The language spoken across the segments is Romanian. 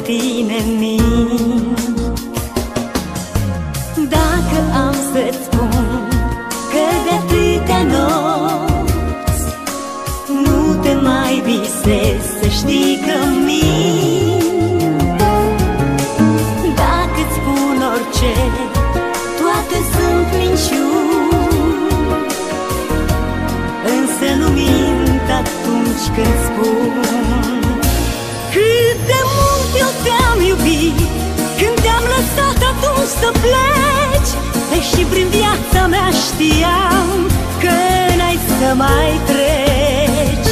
tine mint. Dacă am să-ți spun că de atâtea nopți nu te mai visez, să știi că mint. Dacă-ți spun orice, toate sunt minciuni, însă nu mint atunci când spun cât de mult eu te-am iubit. Când te-am lăsat atunci să pleci, deși prin viața mea știam că n-ai să mai treci.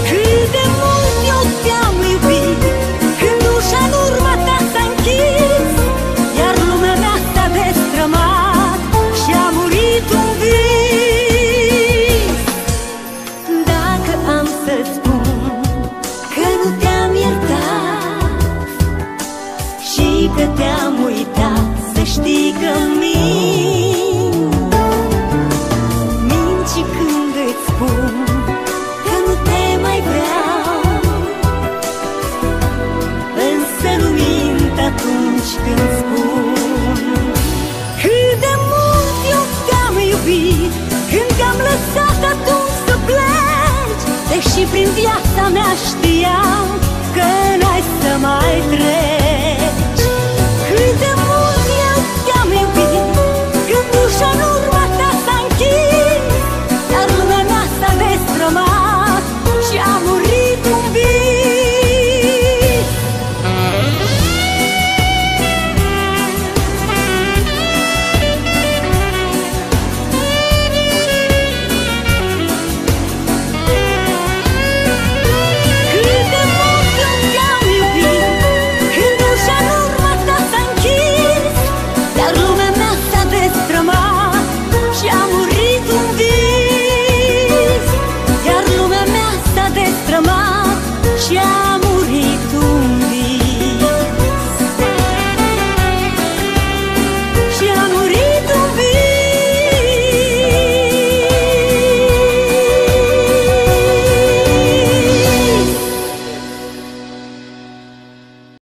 Cât de mult eu te-am iubit, când ușa în urma ta s-a închis, iar lumea mea s-a destrămat și a murit un vis. Dacă am să-ți spun că nu te-am iertat și că te-am uitat, să știi că mint. Mint și când îți spun că nu te mai vreau, însă nu mint atunci când spun cât de mult eu te-am iubit. Când te-am lăsat atunci să pleci, deși prin viața mea știam că n-ai să mai treci. Cât de mult eu te-am iubit, când ușa în urma ta s-a închis, iar lumea mea s-a destrămat și a murit un vis. Cât de mult eu te-am iubit, când ușa în urma ta s-a închis, iar lumea mea s-a destrămat și a murit un vis. Iar lumea mea s-a destrămat și a